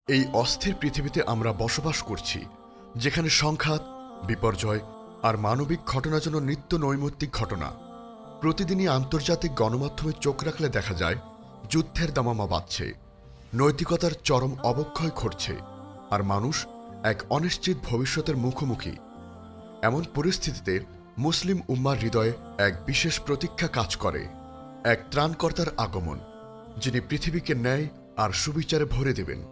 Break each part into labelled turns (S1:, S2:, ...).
S1: এই অস্থির পৃথিবীতে আমরা বসবাস করছি, যেখানে সংঘাত, বিপর্যয় আর মানবিক ঘটনা যেন নিত্য নৈমিত্তিক ঘটনা। প্রতিদিনই আন্তর্জাতিক গণমাধ্যমে চোখ রাখলে দেখা যায় যুদ্ধের দামামা বাজছে, নৈতিকতার চরম অবক্ষয় ঘটছে, আর মানুষ এক অনিশ্চিত ভবিষ্যতের মুখোমুখি। এমন পরিস্থিতিতে মুসলিম উম্মার হৃদয়ে এক বিশেষ প্রতীক্ষা কাজ করে, এক ত্রাণকর্তার আগমন, যিনি পৃথিবীকে ন্যায় আর সুবিচারে ভরে দেবেন।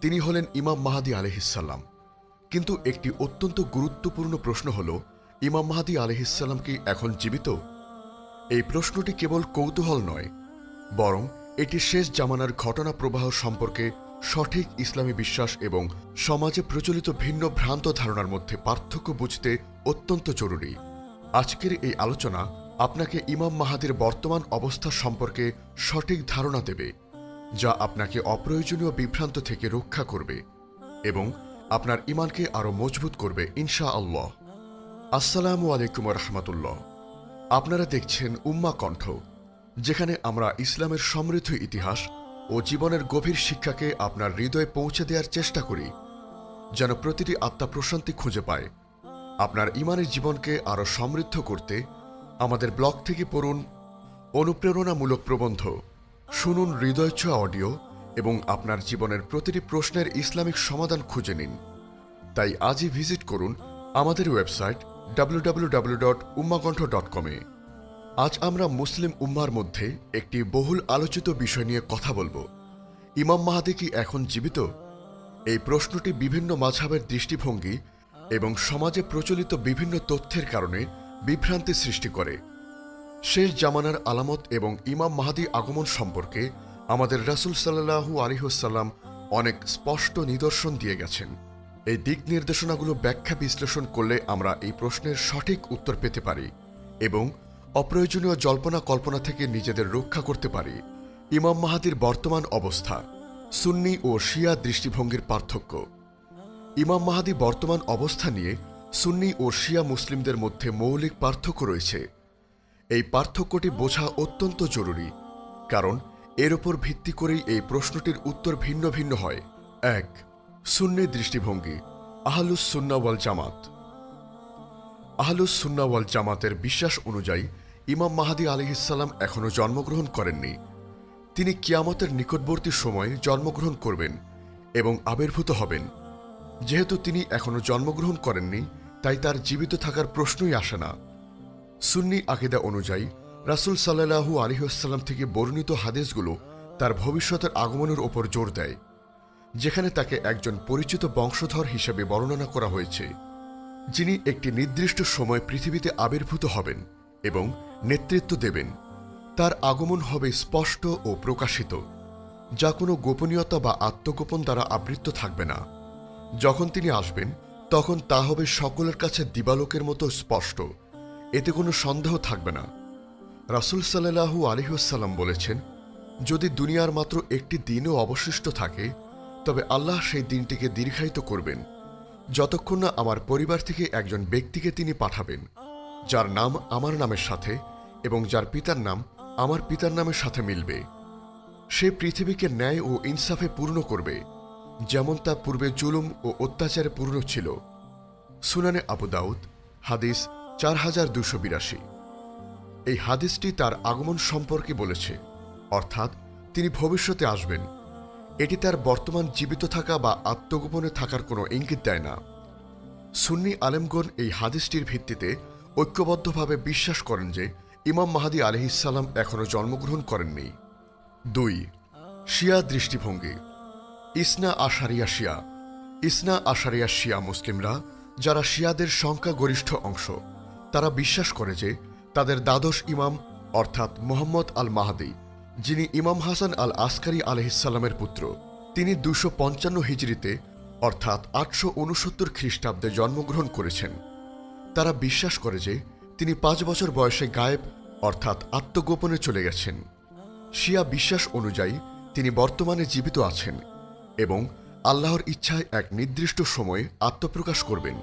S1: তিনি হলেন ইমাম মাহদী আলাইহিসসালাম। কিন্তু একটি অত্যন্ত গুরুত্বপূর্ণ প্রশ্ন হল, ইমাম মাহদী আলাইহিসসালাম কি এখন জীবিত? এই প্রশ্নটি কেবল কৌতূহল নয়, বরং এটি শেষ জামানার ঘটনা প্রবাহ সম্পর্কে সঠিক ইসলামী বিশ্বাস এবং সমাজে প্রচলিত ভিন্ন ভ্রান্ত ধারণার মধ্যে পার্থক্য বুঝতে অত্যন্ত জরুরি। আজকের এই আলোচনা আপনাকে ইমাম মাহদীর বর্তমান অবস্থা সম্পর্কে সঠিক ধারণা দেবে, যা আপনাকে অপ্রয়োজনীয় বিভ্রান্ত থেকে রক্ষা করবে এবং আপনার ঈমানকে আরও মজবুত করবে ইনশাআল্লাহ। আসসালামু আলাইকুম রহমতুল্লাহ। আপনারা দেখছেন উম্মা কণ্ঠ, যেখানে আমরা ইসলামের সমৃদ্ধ ইতিহাস ও জীবনের গভীর শিক্ষাকে আপনার হৃদয়ে পৌঁছে দেওয়ার চেষ্টা করি, যেন প্রতিটি আত্মা প্রশান্তি খুঁজে পায়। আপনার ঈমানের জীবনকে আরও সমৃদ্ধ করতে আমাদের ব্লগ থেকে পড়ুন অনুপ্রেরণামূলক প্রবন্ধ, শুনুন হৃদয়ছোঁয়া অডিও এবং আপনার জীবনের প্রতিটি প্রশ্নের ইসলামিক সমাধান খুঁজে নিন। তাই আজই ভিজিট করুন আমাদের ওয়েবসাইট www.ummakantho.com এ। আজ আমরা মুসলিম উম্মার মধ্যে একটি বহুল আলোচিত বিষয় নিয়ে কথা বলবো, ইমাম মাহদী কি এখন জীবিত? এই প্রশ্নটি বিভিন্ন মাযহাবের দৃষ্টিভঙ্গি এবং সমাজে প্রচলিত বিভিন্ন তথ্যের কারণে বিভ্রান্তি সৃষ্টি করে। শেষ জামানার আলামত এবং ইমাম মাহদী আগমন সম্পর্কে আমাদের রাসূল সাল্লাল্লাহু আলাইহি ওয়াসাল্লাম অনেক স্পষ্ট নিদর্শন দিয়ে গেছেন। এই দিক নির্দেশনাগুলো ব্যাখ্যা বিশ্লেষণ করলে আমরা এই প্রশ্নের সঠিক উত্তর পেতে পারি এবং অপ্রয়োজনীয় জল্পনা কল্পনা থেকে নিজেদের রক্ষা করতে পারি। ইমাম মাহদীর বর্তমান অবস্থা, সুন্নি ও শিয়া দৃষ্টিভঙ্গির পার্থক্য। ইমাম মাহদী বর্তমান অবস্থা নিয়ে সুন্নি ও শিয়া মুসলিমদের মধ্যে মৌলিক পার্থক্য রয়েছে। এই পার্থক্যটি বোঝা অত্যন্ত জরুরি, কারণ এর উপর ভিত্তি করেই এই প্রশ্নটির উত্তর ভিন্ন ভিন্ন হয়। ১. সুন্নি দৃষ্টিভঙ্গি, আহলুস সুন্নাহ ওয়াল জামাত। আহলুস সুন্নাহ ওয়াল জামাতের বিশ্বাস অনুযায়ী ইমাম মাহদী আলাইহিসসালাম এখনও জন্মগ্রহণ করেননি। তিনি কিয়ামতের নিকটবর্তী সময়ে জন্মগ্রহণ করবেন এবং আবির্ভূত হবেন। যেহেতু তিনি এখনও জন্মগ্রহণ করেননি, তাই তার জীবিত থাকার প্রশ্নই আসে না। সুন্নি আকীদা অনুযায়ী রাসূল সাল্লাল্লাহু আলাইহি ওয়াসাল্লাম থেকে বর্ণিত হাদিসগুলো তার ভবিষ্যতের আগমনের ওপর জোর দেয়, যেখানে তাকে একজন পরিচিত বংশধর হিসেবে বর্ণনা করা হয়েছে, যিনি একটি নির্দিষ্ট সময় পৃথিবীতে আবির্ভূত হবেন এবং নেতৃত্ব দেবেন। তার আগমন হবে স্পষ্ট ও প্রকাশিত, যা কোনো গোপনীয়তা বা আত্মগোপন দ্বারা আবৃত থাকবে না। যখন তিনি আসবেন, তখন তা হবে সকলের কাছে দিবালোকের মতো স্পষ্ট, এতে কোনো সন্দেহ থাকবে না। রাসূল সাল্লাল্লাহু আলাইহি ওয়াসাল্লাম বলেছেন, যদি দুনিয়ার মাত্র একটি দিনও অবশিষ্ট থাকে, তবে আল্লাহ সেই দিনটিকে দীর্ঘায়িত করবেন, যতক্ষণ না আমার পরিবার থেকে একজন ব্যক্তিকে তিনি পাঠাবেন, যার নাম আমার নামের সাথে এবং যার পিতার নাম আমার পিতার নামের সাথে মিলবে। সে পৃথিবীকে ন্যায় ও ইনসাফে পূর্ণ করবে, যেমন তা পূর্বে জুলুম ও অত্যাচারে পূর্ণ ছিল। সুনানে আবু দাউদ, হাদিস 4282। এই হাদিসটি তার আগমন সম্পর্কে বলেছে, অর্থাৎ তিনি ভবিষ্যতে আসবেন। এটি তার বর্তমান জীবিত থাকা বা আত্মগোপনে থাকার কোনো ইঙ্গিত দেয় না। সুন্নি আলেমগণ এই হাদিসটির ভিত্তিতে ঐক্যবদ্ধভাবে বিশ্বাস করেন যে ইমাম মাহদী আলাইহিসসালাম এখনও জন্মগ্রহণ করেননি। ২. শিয়া দৃষ্টিভঙ্গি, ইসনা আশারিয়া শিয়া। ইসনা আশারিয়া শিয়া মুসলিমরা, যারা শিয়াদের সংখ্যাগরিষ্ঠ অংশ, তারা বিশ্বাস করে যে তাদের দ্বাদশ ইমাম অর্থাৎ মুহাম্মদ আল মাহদী, যিনি ইমাম হাসান আল আসকারী আলাইহিসসালামের পুত্র, তিনি ২৫৫ হিজরিতে অর্থাৎ ৮৬৯ খ্রিস্টাব্দে জন্মগ্রহণ করেছেন। তারা বিশ্বাস করে যে তিনি ৫ বছর বয়সে গায়েব অর্থাৎ আত্মগোপনে চলে গেছেন। শিয়া বিশ্বাস অনুযায়ী তিনি বর্তমানে জীবিত আছেন এবং আল্লাহর ইচ্ছায় এক নির্দিষ্ট সময়ে আত্মপ্রকাশ করবেন।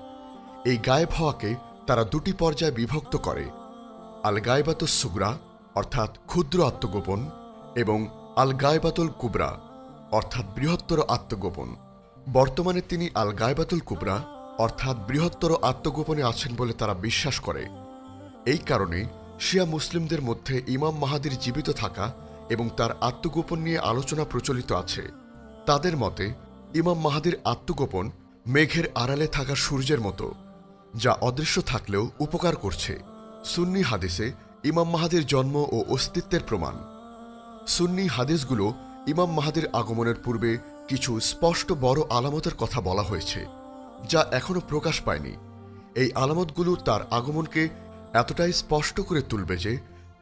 S1: এই গায়েব হওয়াকে তারা দুটি পর্যায়ে বিভক্ত করে, আল গায়বাতুস সুগরা অর্থাৎ ক্ষুদ্র আত্মগোপন এবং আল গায়বাতুল কুবরা অর্থাৎ বৃহত্তর আত্মগোপন। বর্তমানে তিনি আল গায়বাতুল কুবরা অর্থাৎ বৃহত্তর আত্মগোপনে আছেন বলে তারা বিশ্বাস করে। এই কারণে শিয়া মুসলিমদের মধ্যে ইমাম মাহাদির জীবিত থাকা এবং তার আত্মগোপন নিয়ে আলোচনা প্রচলিত আছে। তাদের মতে ইমাম মাহাদির আত্মগোপন মেঘের আড়ালে থাকা সূর্যের মতো, যা অদৃশ্য থাকলেও উপকার করছে। সুন্নি হাদিসে ইমাম মাহাদির জন্ম ও অস্তিত্বের প্রমাণ। সুন্নি হাদিসগুলো ইমাম মাহাদির আগমনের পূর্বে কিছু স্পষ্ট বড় আলামতের কথা বলা হয়েছে, যা এখনো প্রকাশ পায়নি। এই আলামতগুলো তার আগমনকে এতটাই স্পষ্ট করে তুলবে যে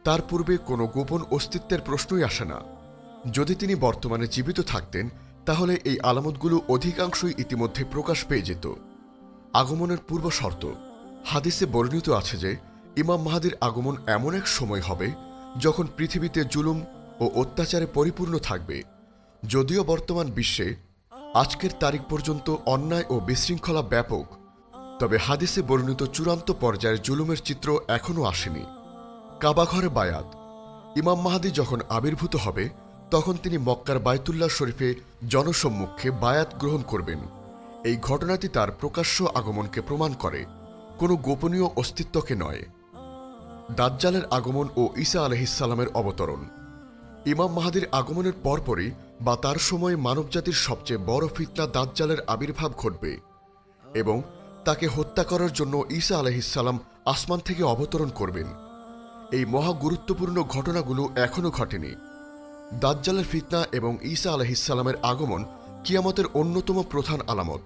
S1: তার পূর্বে কোনো গোপন অস্তিত্বের প্রশ্নই আসে না। যদি তিনি বর্তমানে জীবিত থাকতেন তাহলে এই আলামতগুলো অধিকাংশই ইতিমধ্যে প্রকাশ পেয়ে যেত। আগমনের পূর্ব শর্ত। হাদিসে বর্ণিত আছে যে ইমাম মাহাদির আগমন এমন এক সময় হবে যখন পৃথিবীতে জুলুম ও অত্যাচারে পরিপূর্ণ থাকবে। যদিও বর্তমান বিশ্বে আজকের তারিখ পর্যন্ত অন্যায় ও বিশৃঙ্খলা ব্যাপক, তবে হাদিসে বর্ণিত চূড়ান্ত পর্যায়ের জুলুমের চিত্র এখনও আসেনি। কাবাঘরে বায়াত। ইমাম মাহাদি যখন আবির্ভূত হবে তখন তিনি মক্কার বায়তুল্লাহ শরীফে জনসম্মুখে বায়াত গ্রহণ করবেন। এই ঘটনাটি তার প্রকাশ্য আগমনকে প্রমাণ করে, কোনো গোপনীয় অস্তিত্বকে নয়। দাজ্জালের আগমন ও ঈসা আলাইহিসসালামের অবতরণ। ইমাম মাহাদির আগমনের পরপরই বা তার সময় মানবজাতির সবচেয়ে বড় ফিতনা দাজ্জালের আবির্ভাব ঘটবে এবং তাকে হত্যা করার জন্য ঈসা আলাইহিসসালাম আসমান থেকে অবতরণ করবেন। এই মহা গুরুত্বপূর্ণ ঘটনাগুলো এখনও ঘটেনি। দাজ্জালের ফিতনা এবং ঈসা আলাইহিসসালামের আগমন কিয়ামতের অন্যতম প্রধান আলামত,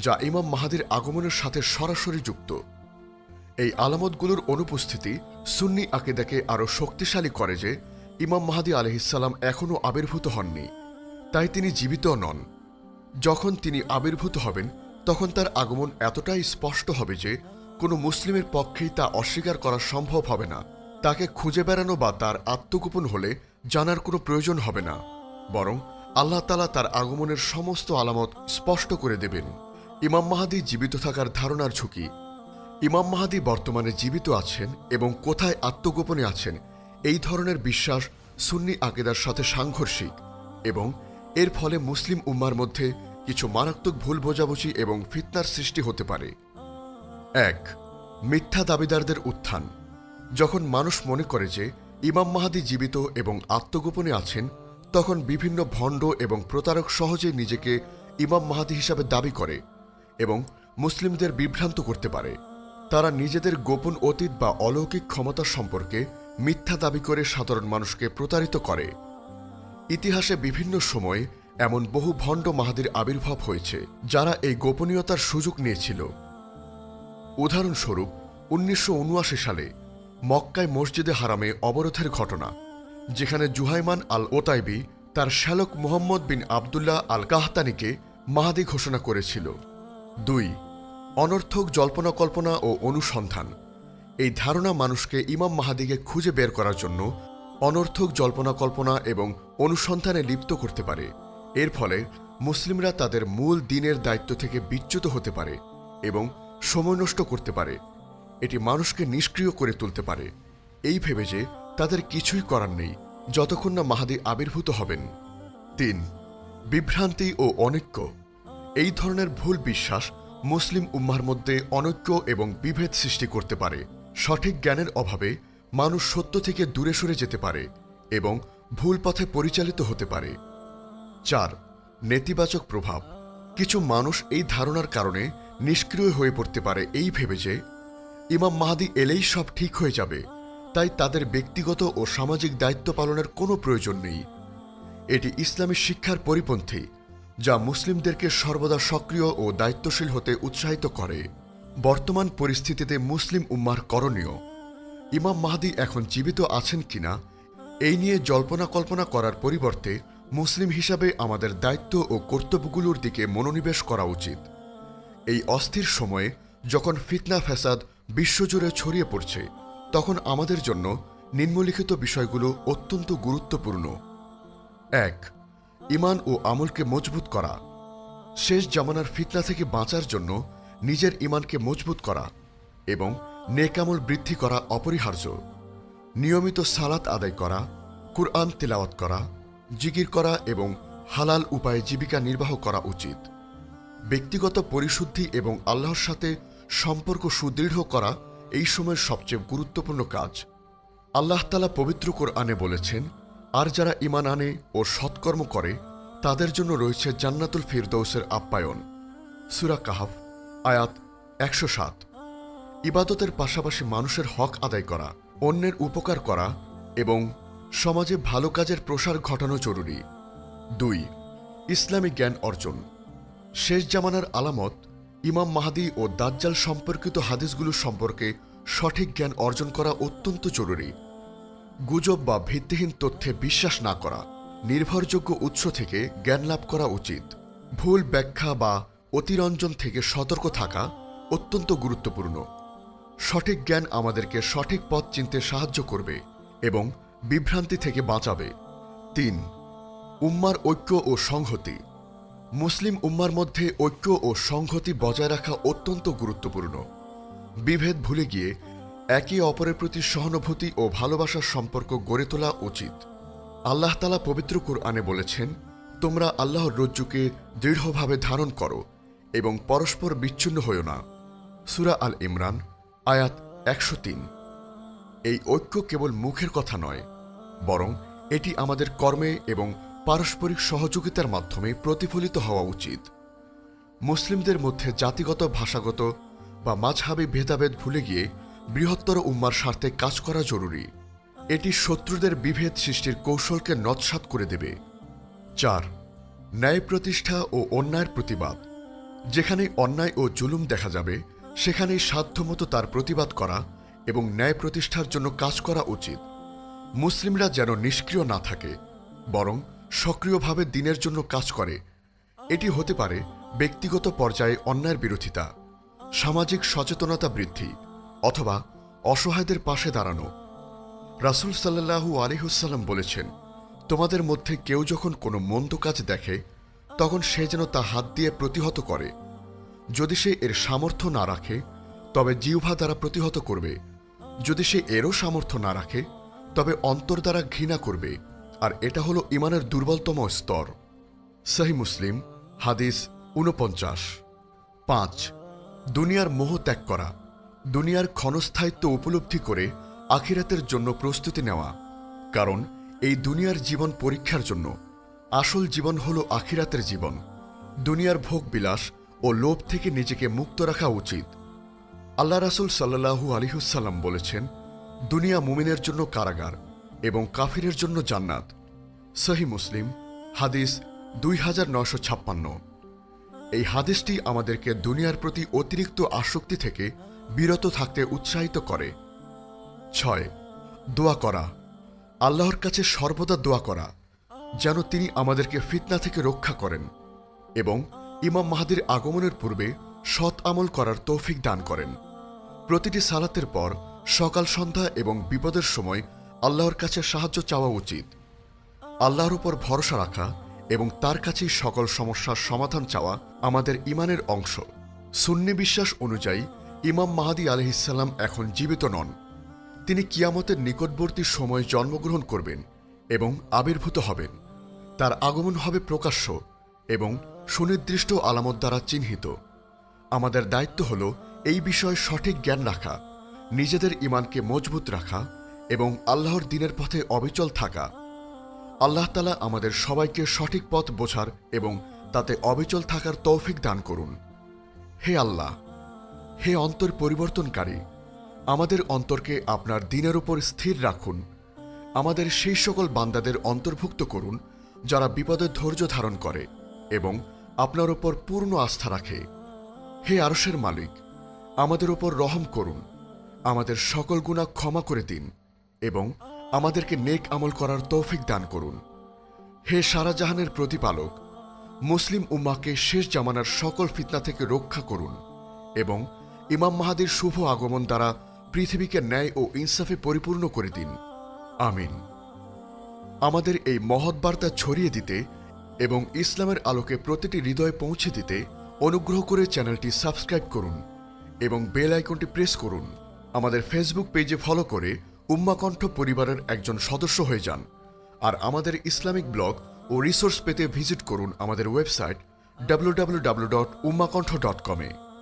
S1: যা ইমাম মাহাদির আগমনের সাথে সরাসরি যুক্ত। এই আলামতগুলোর অনুপস্থিতি সুন্নি আকিদাকে আরও শক্তিশালী করে যে ইমাম মাহাদি আলাইহিসসালাম এখনও আবির্ভূত হননি, তাই তিনি জীবিত নন। যখন তিনি আবির্ভূত হবেন তখন তার আগমন এতটাই স্পষ্ট হবে যে কোনো মুসলিমের পক্ষেই তা অস্বীকার করা সম্ভব হবে না। তাকে খুঁজে বেড়ানো বা তার আত্মগোপন হলে জানার কোনো প্রয়োজন হবে না, বরং আল্লাহ তাআলা তার আগমনের সমস্ত আলামত স্পষ্ট করে দেবেন। ইমাম মাহাদি জীবিত থাকার ধারণার ঝুঁকি। ইমাম মাহাদি বর্তমানে জীবিত আছেন এবং কোথায় আত্মগোপনে আছেন, এই ধরনের বিশ্বাস সুন্নি আকিদার সাথে সাংঘর্ষিক এবং এর ফলে মুসলিম উম্মার মধ্যে কিছু মারাত্মক ভুল বোঝাবুঝি এবং ফিতনার সৃষ্টি হতে পারে। ১. মিথ্যা দাবিদারদের উত্থান। যখন মানুষ মনে করে যে ইমাম মাহাদি জীবিত এবং আত্মগোপনে আছেন, তখন বিভিন্ন ভণ্ড এবং প্রতারক সহজেই নিজেকে ইমাম মাহাদি হিসাবে দাবি করে এবং মুসলিমদের বিভ্রান্ত করতে পারে। তারা নিজেদের গোপন অতীত বা অলৌকিক ক্ষমতা সম্পর্কে মিথ্যা দাবি করে সাধারণ মানুষকে প্রতারিত করে। ইতিহাসে বিভিন্ন সময়ে এমন বহু ভণ্ড মাহাদির আবির্ভাব হয়েছে যারা এই গোপনীয়তার সুযোগ নিয়েছিল। উদাহরণস্বরূপ 1979 সালে মক্কায় মসজিদে হারামে অবরোধের ঘটনা, যেখানে জুহাইমান আল ওতাইবি তার শ্যালক মুহাম্মদ বিন আবদুল্লাহ আল কাহতানিকে মাহাদি ঘোষণা করেছিল। ২. অনর্থক জল্পনা কল্পনা ও অনুসন্ধান। এই ধারণা মানুষকে ইমাম মাহাদিকে খুঁজে বের করার জন্য অনর্থক জল্পনা কল্পনা এবং অনুসন্ধানে লিপ্ত করতে পারে। এর ফলে মুসলিমরা তাদের মূল দ্বীনের দায়িত্ব থেকে বিচ্যুত হতে পারে এবং সময় নষ্ট করতে পারে। এটি মানুষকে নিষ্ক্রিয় করে তুলতে পারে, এই ভেবে যে তাদের কিছুই করার নেই যতক্ষণ না মাহাদি আবির্ভূত হবেন। ৩. বিভ্রান্তি ও অনৈক্য। এই ধরনের ভুল বিশ্বাস মুসলিম উম্মার মধ্যে অনৈক্য এবং বিভেদ সৃষ্টি করতে পারে। সঠিক জ্ঞানের অভাবে মানুষ সত্য থেকে দূরে সরে যেতে পারে এবং ভুল পথে পরিচালিত হতে পারে। ৪. নেতিবাচক প্রভাব। কিছু মানুষ এই ধারণার কারণে নিষ্ক্রিয় হয়ে পড়তে পারে এই ভেবে যে ইমাম মাহাদি এলেই সব ঠিক হয়ে যাবে, তাই তাদের ব্যক্তিগত ও সামাজিক দায়িত্ব পালনের কোনো প্রয়োজন নেই। এটি ইসলামী শিক্ষার পরিপন্থী, যা মুসলিমদেরকে সর্বদা সক্রিয় ও দায়িত্বশীল হতে উৎসাহিত করে। বর্তমান পরিস্থিতিতে মুসলিম উম্মার করণীয়। ইমাম মাহাদি এখন জীবিত আছেন কিনা এই নিয়ে জল্পনা কল্পনা করার পরিবর্তে মুসলিম হিসাবে আমাদের দায়িত্ব ও কর্তব্যগুলোর দিকে মনোনিবেশ করা উচিত। এই অস্থির সময়ে যখন ফিতনা ফ্যাসাদ বিশ্বজুড়ে ছড়িয়ে পড়ছে, তখন আমাদের জন্য নিম্নলিখিত বিষয়গুলো অত্যন্ত গুরুত্বপূর্ণ। ১. ঈমান ও আমলকে মজবুত করা। শেষ জামানার ফিতনা থেকে বাঁচার জন্য নিজের ঈমানকে মজবুত করা এবং নেক আমল বৃদ্ধি করা অপরিহার্য। নিয়মিত সালাত আদায় করা, কুরআন তিলাওয়াত করা, জিকির করা এবং হালাল উপায়ে জীবিকা নির্বাহ করা উচিত। ব্যক্তিগত পরিশুদ্ধি এবং আল্লাহর সাথে সম্পর্ক সুদৃঢ় করা এই সময়ের সবচেয়ে গুরুত্বপূর্ণ কাজ। আল্লাহ তাআলা পবিত্র কোরআনে বলেছেন, আর যারা ঈমান আনে ও সৎকর্ম করে তাদের জন্য রয়েছে জান্নাতুল ফিরদৌসের আপ্যায়ন। সূরা কাহফ আয়াত 107। ইবাদতের পাশাপাশি মানুষের হক আদায় করা, অন্যের উপকার করা এবং সমাজে ভালো কাজের প্রসার ঘটানো জরুরি। 2. ইসলামী জ্ঞান অর্জন। শেষ জামানার আলামত ইমাম মাহদী ও দাজ্জাল সম্পর্কিত হাদিসগুলো সম্পর্কে সঠিক জ্ঞান অর্জন করা অত্যন্ত জরুরি। গুজব বা ভিত্তিহীন তথ্যে বিশ্বাস না করা, নির্ভরযোগ্য উৎস থেকে জ্ঞান লাভ করা উচিত। ভুল ব্যাখ্যা বা অতিরঞ্জন থেকে সতর্ক থাকা অত্যন্ত গুরুত্বপূর্ণ। সঠিক জ্ঞান আমাদেরকে সঠিক পথ চিনতে সাহায্য করবে এবং বিভ্রান্তি থেকে বাঁচাবে। 3. উম্মার ঐক্য ও সংহতি। মুসলিম উম্মার মধ্যে ঐক্য ও সংহতি বজায় রাখা অত্যন্ত গুরুত্বপূর্ণ। বিভেদ ভুলে গিয়ে একে অপরের প্রতি সহানুভূতি ও ভালোবাসার সম্পর্ক গড়ে তোলা উচিত। আল্লাহ তাআলা পবিত্র কোরআনে বলেছেন, তোমরা আল্লাহর রজ্জুকে দৃঢ়ভাবে ধারণ করো এবং পরস্পর বিচ্ছিন্ন হইও না। সূরা আল ইমরান আয়াত 103। এই ঐক্য কেবল মুখের কথা নয়, বরং এটি আমাদের কর্মে এবং পারস্পরিক সহযোগিতার মাধ্যমে প্রতিফলিত হওয়া উচিত। মুসলিমদের মধ্যে জাতিগত, ভাষাগত বা মাযহাবী ভেদাভেদ ভুলে গিয়ে বৃহত্তর উম্মার স্বার্থে কাজ করা জরুরি। এটি শত্রুদের বিভেদ সৃষ্টির কৌশলকে নস্যাৎ করে দেবে। 4. ন্যায় প্রতিষ্ঠা ও অন্যায়ের প্রতিবাদ। যেখানেই অন্যায় ও জুলুম দেখা যাবে সেখানেই সাধ্যমতো তার প্রতিবাদ করা এবং ন্যায় প্রতিষ্ঠার জন্য কাজ করা উচিত। মুসলিমরা যেন নিষ্ক্রিয় না থাকে, বরং সক্রিয়ভাবে দ্বীনের জন্য কাজ করে। এটি হতে পারে ব্যক্তিগত পর্যায়ে অন্যায়ের বিরোধিতা, সামাজিক সচেতনতা বৃদ্ধি অথবা অসহায়দের পাশে দাঁড়ানো। রাসূল সাল্লাল্লাহু আলাইহি ওয়াসাল্লাম বলেছেন, তোমাদের মধ্যে কেউ যখন কোনো মন্দ কাজ দেখে তখন সে যেন তা হাত দিয়ে প্রতিহত করে। যদি সে এর সামর্থ্য না রাখে তবে জিহ্বা দ্বারা প্রতিহত করবে, যদি সে এরও সামর্থ্য না রাখে তবে অন্তর দ্বারা ঘৃণা করবে, আর এটা হলো ঈমানের দুর্বলতম স্তর। সহিহ মুসলিম হাদিস 49। 5. দুনিয়ার মোহ ত্যাগ করা। দুনিয়ার ক্ষণস্থায়িত্ব উপলব্ধি করে আখিরাতের জন্য প্রস্তুতি নেওয়া। কারণ এই দুনিয়ার জীবন পরীক্ষার জন্য, আসল জীবন হল আখিরাতের জীবন। দুনিয়ার ভোগ বিলাস ও লোভ থেকে নিজেকে মুক্ত রাখা উচিত। আল্লাহ রাসূল সাল্লাল্লাহু আলাইহি ওয়াসাল্লাম বলেছেন, দুনিয়া মুমিনের জন্য কারাগার এবং কাফিরের জন্য জান্নাত। সহিহ মুসলিম হাদিস 2956। এই হাদিসটি আমাদেরকে দুনিয়ার প্রতি অতিরিক্ত আসক্তি থেকে বিরত থাকতে উৎসাহিত করে। 6. দোয়া করা। আল্লাহর কাছে সর্বদা দোয়া করা যেন তিনি আমাদেরকে ফিতনা থেকে রক্ষা করেন এবং ইমাম মাহদীর আগমনের পূর্বে সৎ আমল করার তৌফিক দান করেন। প্রতিটি সালাতের পর, সকাল, সন্ধ্যা এবং বিপদের সময় আল্লাহর কাছে সাহায্য চাওয়া উচিত। আল্লাহর উপর ভরসা রাখা এবং তার কাছেই সকল সমস্যার সমাধান চাওয়া আমাদের ঈমানের অংশ। সুন্নি বিশ্বাস অনুযায়ী ইমাম মাহদী আলাইহিসসালাম এখন জীবিত নন। তিনি কিয়ামতের নিকটবর্তী সময়ে জন্মগ্রহণ করবেন এবং আবির্ভূত হবেন। তার আগমন হবে প্রকাশ্য এবং সুনির্দিষ্ট আলামত দ্বারা চিহ্নিত। আমাদের দায়িত্ব হল এই বিষয়ে সঠিক জ্ঞান রাখা, নিজেদের ঈমানকে মজবুত রাখা এবং আল্লাহর দ্বীনের পথে অবিচল থাকা। আল্লাহ তাআলা আমাদের সবাইকে সঠিক পথ বোঝার এবং তাতে অবিচল থাকার তৌফিক দান করুন। হে আল্লাহ, হে অন্তর পরিবর্তনকারী, আমাদের অন্তরকে আপনার দ্বীনের উপর স্থির রাখুন। আমাদের সেই সকল বান্দাদের অন্তর্ভুক্ত করুন যারা বিপদে ধৈর্য ধারণ করে এবং আপনার উপর পূর্ণ আস্থা রাখে। হে আরশের মালিক, আমাদের উপর রহম করুন, আমাদের সকল গুনাহ ক্ষমা করে দিন এবং আমাদেরকে নেক আমল করার তৌফিক দান করুন। হে সারা জাহানের প্রতিপালক, মুসলিম উম্মাহকে শেষ জামানার সকল ফিতনা থেকে রক্ষা করুন এবং ইমাম মাহদীর শুভ আগমন দ্বারা পৃথিবীকে ন্যায় ও ইনসাফে পরিপূর্ণ করে দিন। আমিন। আমাদের এই মহৎ বার্তা ছড়িয়ে দিতে এবং ইসলামের আলোকে প্রতিটি হৃদয়ে পৌঁছে দিতে অনুগ্রহ করে চ্যানেলটি সাবস্ক্রাইব করুন এবং বেল আইকনটি প্রেস করুন। আমাদের ফেসবুক পেজে ফলো করে উম্মা কণ্ঠ পরিবারের একজন সদস্য হয়ে যান। আর আমাদের ইসলামিক ব্লগ ও রিসোর্স পেতে ভিজিট করুন আমাদের ওয়েবসাইট www.ummakontho.com-এ।